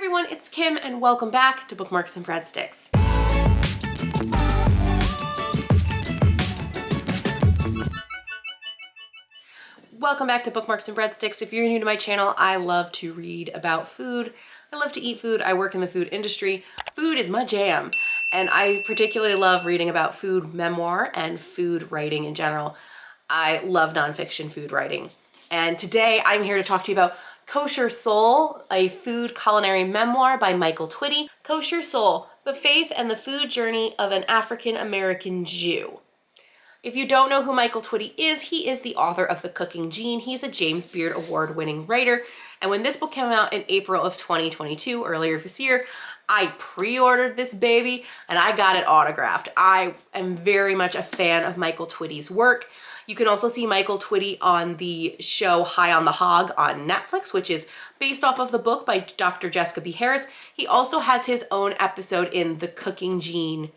everyone, it's Kim and welcome back to Bookmarks and Breadsticks. Welcome back to Bookmarks and Breadsticks. If you're new to my channel, I love to read about food. I love to eat food. I work in the food industry. Food is my jam. And I particularly love reading about food memoir and food writing in general. I love nonfiction food writing. And today I'm here to talk to you about Koshersoul, a food culinary memoir by Michael Twitty. Koshersoul, the faith and the food journey of an African-American Jew. If you don't know who Michael Twitty is, he is the author of The Cooking Gene. He's a James Beard Award-winning writer. And when this book came out in April of 2022, earlier this year, I pre-ordered this baby and I got it autographed. I am very much a fan of Michael Twitty's work. You can also see Michael Twitty on the show High on the Hog on Netflix, which is based off of the book by Dr. Jessica B. Harris. He also has his own episode in The Cooking Gene,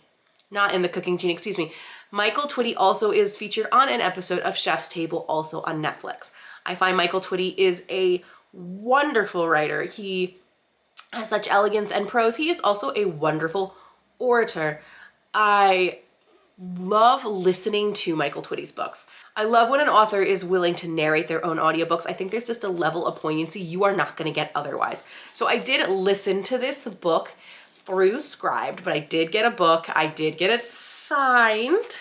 not in The Cooking Gene, excuse me. Michael Twitty also is featured on an episode of Chef's Table, also on Netflix. I find Michael Twitty is a wonderful writer. He has such elegance and prose. He is also a wonderful orator. I love listening to Michael Twitty's books. I love when an author is willing to narrate their own audiobooks. I think there's just a level of poignancy you are not going to get otherwise. So I did listen to this book through Scribed, but I did get a book. I did get it signed.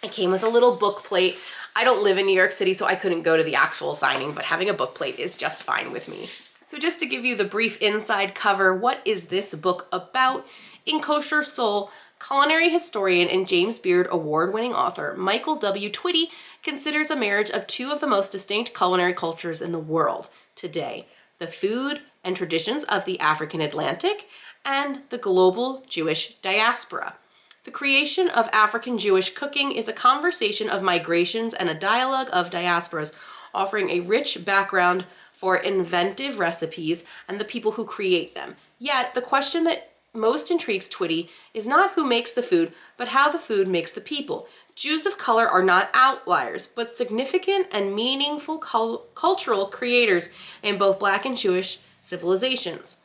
It came with a little book plate. I don't live in New York City, so I couldn't go to the actual signing, but having a book plate is just fine with me. So just to give you the brief inside cover, what is this book about? In Koshersoul, culinary historian and James Beard award-winning author Michael W. Twitty considers a marriage of two of the most distinct culinary cultures in the world today: the food and traditions of the African Atlantic and the global Jewish diaspora. The creation of African Jewish cooking is a conversation of migrations and a dialogue of diasporas, offering a rich background for inventive recipes and the people who create them. Yet, the question that most intrigues Twitty is not who makes the food, but how the food makes the people. Jews of color are not outliers, but significant and meaningful cultural creators in both Black and Jewish civilizations.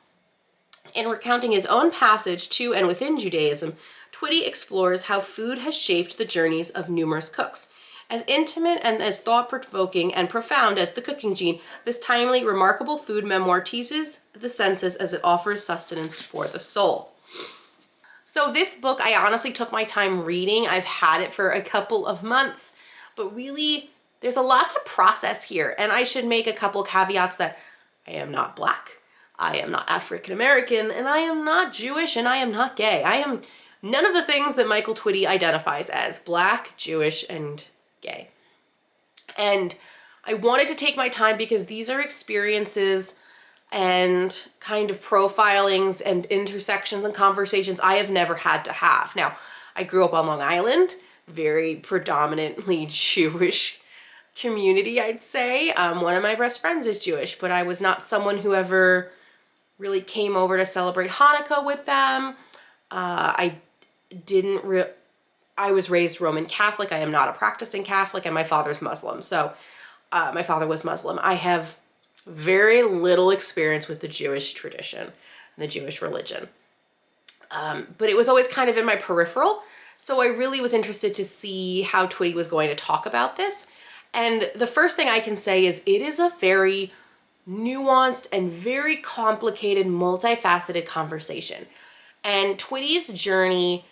In recounting his own passage to and within Judaism, Twitty explores how food has shaped the journeys of numerous cooks. As intimate and as thought-provoking and profound as The Cooking Gene, this timely, remarkable food memoir teases the senses as it offers sustenance for the soul. So this book, I honestly took my time reading. I've had it for a couple of months, but really, there's a lot to process here. And I should make a couple caveats that I am not Black, I am not African American, and I am not Jewish, and I am not gay. I am none of the things that Michael Twitty identifies as Black, Jewish, and gay. And I wanted to take my time because these are experiences and kind of profilings and intersections and conversations I have never had to have. Now, I grew up on Long Island, very predominantly Jewish community, I'd say. One of my best friends is Jewish, but I was not someone who ever really came over to celebrate Hanukkah with them. I was raised Roman Catholic. I am not a practicing Catholic, and my father's Muslim. So my father was Muslim. I have very little experience with the Jewish tradition and the Jewish religion. But it was always kind of in my peripheral. So I really was interested to see how Twitty was going to talk about this. And the first thing I can say is it is a very nuanced and very complicated, multifaceted conversation. And Twitty's journey,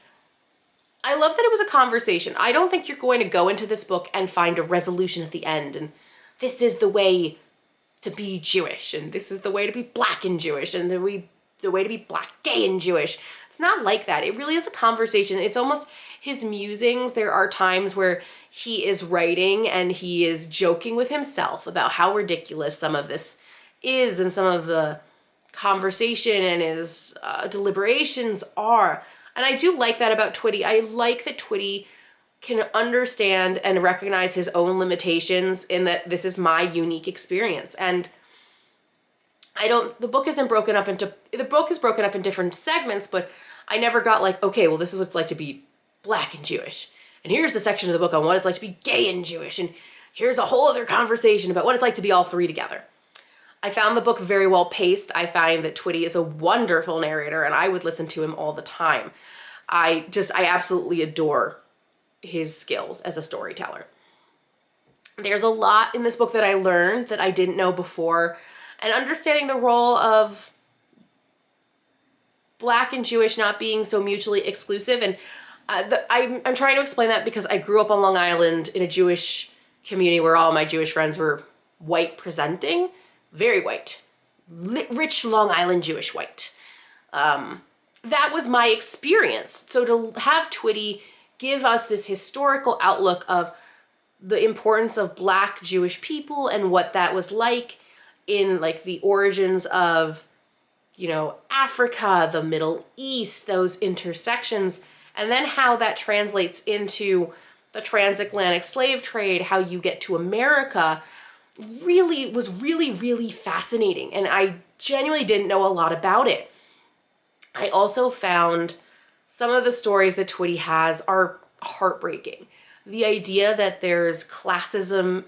I love that it was a conversation. I don't think you're going to go into this book and find a resolution at the end and this is the way to be Jewish and this is the way to be Black and Jewish and the way to be Black, gay, and Jewish. It's not like that. It really is a conversation. It's almost his musings. There are times where he is writing and he is joking with himself about how ridiculous some of this is and some of the conversation and his deliberations are. And I do like that about Twitty. I like that Twitty can understand and recognize his own limitations in that this is my unique experience. And the book is broken up in different segments, but I never got like, okay, well, this is what it's like to be Black and Jewish. And here's the section of the book on what it's like to be gay and Jewish. And here's a whole other conversation about what it's like to be all three together. I found the book very well paced. I find that Twitty is a wonderful narrator and I would listen to him all the time. I absolutely adore his skills as a storyteller. There's a lot in this book that I learned that I didn't know before, and understanding the role of Black and Jewish not being so mutually exclusive. And I'm trying to explain that because I grew up on Long Island in a Jewish community where all my Jewish friends were white presenting, very white, rich Long Island Jewish white. That was my experience. So to have Twitty give us this historical outlook of the importance of Black Jewish people and what that was like in like the origins of, you know, Africa, the Middle East, those intersections, and then how that translates into the transatlantic slave trade, how you get to America, was really fascinating. And I genuinely didn't know a lot about it. I also found some of the stories that Twitty has are heartbreaking. The idea that there's classism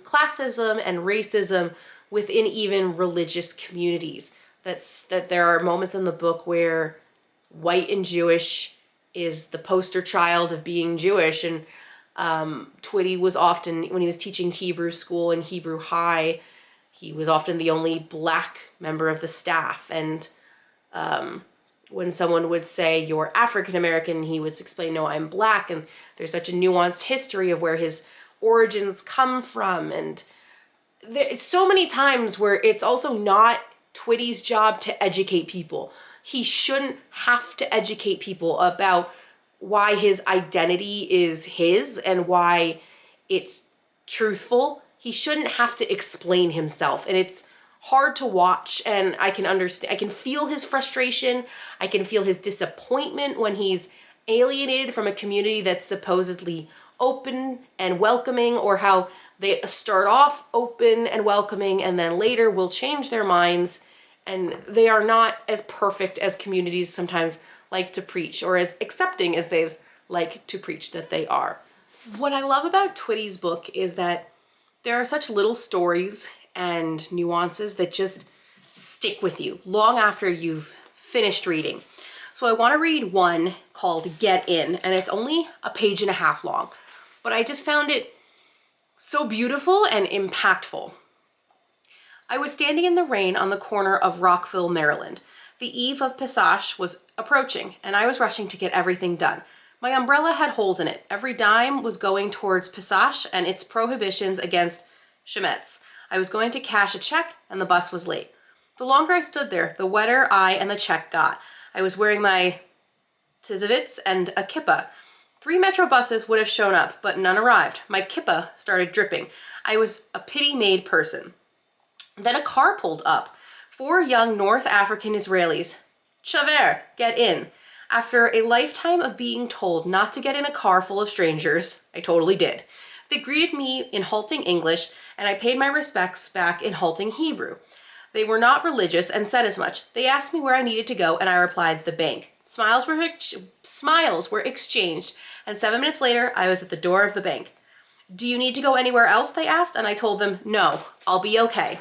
and racism within even religious communities. That there are moments in the book where white and Jewish is the poster child of being Jewish. And Twitty was often, when he was teaching Hebrew school and Hebrew high, he was often the only Black member of the staff. And when someone would say, "You're African American," he would explain, "No, I'm Black." And there's such a nuanced history of where his origins come from. And there's so many times where it's also not Twitty's job to educate people. He shouldn't have to educate people about why his identity is his and why it's truthful. He shouldn't have to explain himself. And it's hard to watch, and I can understand, I can feel his frustration. I can feel his disappointment when he's alienated from a community that's supposedly open and welcoming, or how they start off open and welcoming and then later will change their minds, and they are not as perfect as communities sometimes like to preach, or as accepting as they like to preach that they are. What I love about Twitty's book is that there are such little stories and nuances that just stick with you long after you've finished reading. So I want to read one called Get In, and it's only a page and a half long, but I just found it so beautiful and impactful. I was standing in the rain on the corner of Rockville, Maryland. The eve of Passage was approaching, and I was rushing to get everything done. My umbrella had holes in it. Every dime was going towards Passage and its prohibitions against Chemettes. I was going to cash a check, and the bus was late. The longer I stood there, the wetter I and the check got. I was wearing my tizavits and a kippah. 3 metro buses would have shown up, but none arrived. My kippah started dripping. I was a pity-made person. Then a car pulled up. 4 young North African Israelis. Chaver, get in. After a lifetime of being told not to get in a car full of strangers, I totally did. They greeted me in halting English, and I paid my respects back in halting Hebrew. They were not religious and said as much. They asked me where I needed to go, and I replied, the bank. Smiles were exchanged, and 7 minutes later, I was at the door of the bank. Do you need to go anywhere else, they asked, and I told them, no, I'll be okay.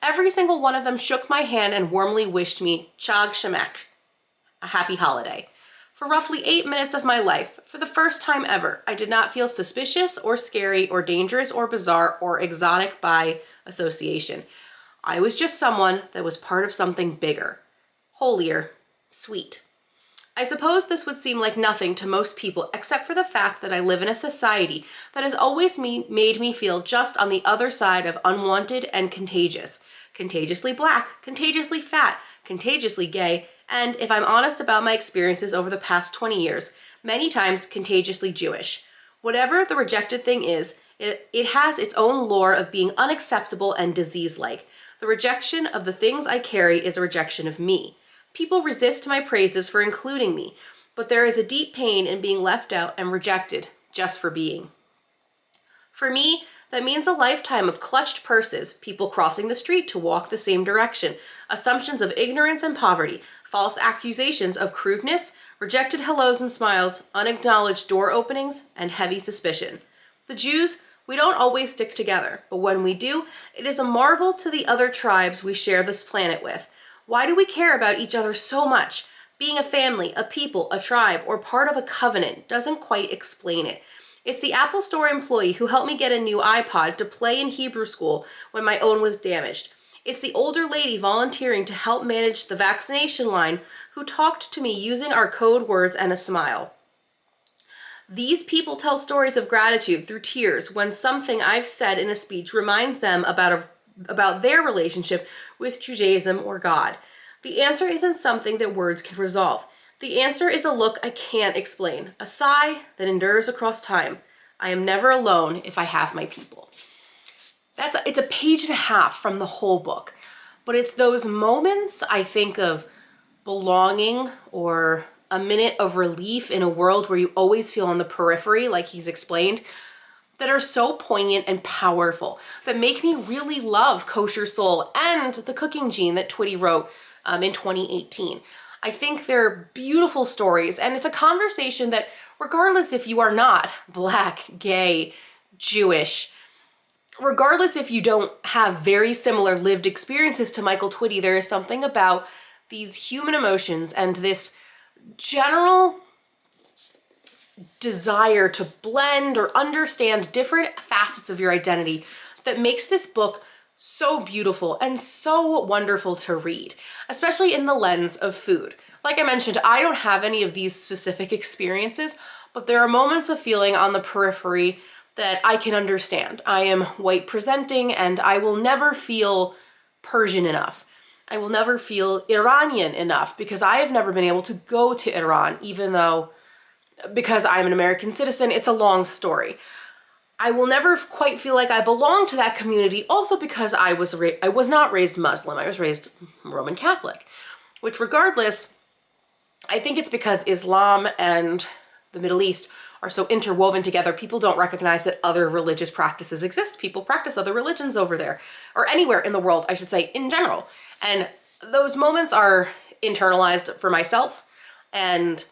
Every single one of them shook my hand and warmly wished me Chag Shemek, a happy holiday. For roughly 8 minutes of my life, for the first time ever, I did not feel suspicious or scary or dangerous or bizarre or exotic by association. I was just someone that was part of something bigger, holier, sweet. I suppose this would seem like nothing to most people except for the fact that I live in a society that has always made me feel just on the other side of unwanted and contagious. Contagiously Black, contagiously fat, contagiously gay, and if I'm honest about my experiences over the past 20 years, many times contagiously Jewish. Whatever the rejected thing is, it has its own lore of being unacceptable and disease-like. The rejection of the things I carry is a rejection of me. People resist my praises for including me, but there is a deep pain in being left out and rejected just for being. For me, that means a lifetime of clutched purses, people crossing the street to walk the same direction, assumptions of ignorance and poverty, false accusations of crudeness, rejected hellos and smiles, unacknowledged door openings, and heavy suspicion. The Jews We don't always stick together, but when we do, it is a marvel to the other tribes we share this planet with. Why do we care about each other so much? Being a family, a people, a tribe, or part of a covenant doesn't quite explain it. It's the Apple Store employee who helped me get a new iPod to play in Hebrew school when my own was damaged. It's the older lady volunteering to help manage the vaccination line who talked to me using our code words and a smile. These people tell stories of gratitude through tears when something I've said in a speech reminds them about their relationship with Judaism or God. The answer isn't something that words can resolve. The answer is a look I can't explain, a sigh that endures across time. I am never alone if I have my people. It's a page and a half from the whole book, but it's those moments I think of belonging or a minute of relief in a world where you always feel on the periphery, like he's explained, that are so poignant and powerful, that make me really love Kosher Soul and The Cooking Gene that Twitty wrote in 2018. I think they're beautiful stories, and it's a conversation that, regardless if you are not Black, gay, Jewish, regardless if you don't have very similar lived experiences to Michael Twitty, there is something about these human emotions and this general desire to blend or understand different facets of your identity that makes this book so beautiful and so wonderful to read, especially in the lens of food. Like I mentioned, I don't have any of these specific experiences, but there are moments of feeling on the periphery that I can understand. I am white presenting and I will never feel Persian enough. I will never feel Iranian enough because I have never been able to go to Iran, even though, because I'm an American citizen, it's a long story. I will never quite feel like I belong to that community, also because I was not raised Muslim, I was raised Roman Catholic, which regardless, I think it's because Islam and the Middle East are so interwoven together, people don't recognize that other religious practices exist. People practice other religions over there, or anywhere in the world, I should say, in general. And those moments are internalized for myself, and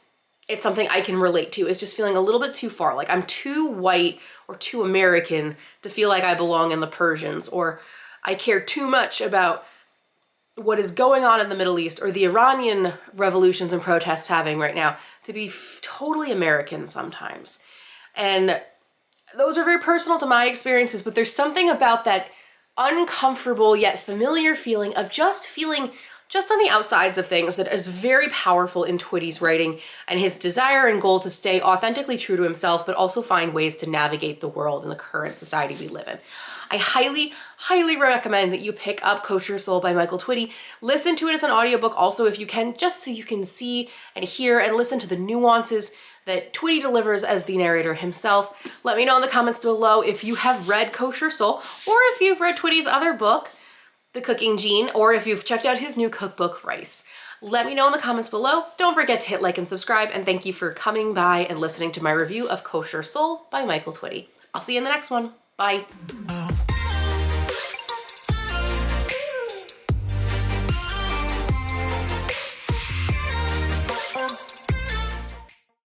it's something I can relate to. It's just feeling a little bit too far, like I'm too white or too American to feel like I belong in the Persians, or I care too much about what is going on in the Middle East or the Iranian revolutions and protests having right now to be totally American sometimes. And those are very personal to my experiences, but there's something about that uncomfortable yet familiar feeling of just feeling just on the outsides of things that is very powerful in Twitty's writing, and his desire and goal to stay authentically true to himself, but also find ways to navigate the world and the current society we live in. I highly, highly recommend that you pick up Kosher Soul by Michael Twitty. Listen to it as an audiobook also if you can, just so you can see and hear and listen to the nuances that Twitty delivers as the narrator himself. Let me know in the comments below if you have read Kosher Soul, or if you've read Twitty's other book, The Cooking Gene, or if you've checked out his new cookbook, Rice. Let me know in the comments below. Don't forget to hit like and subscribe, and thank you for coming by and listening to my review of Kosher Soul by Michael Twitty. I'll see you in the next one. Bye.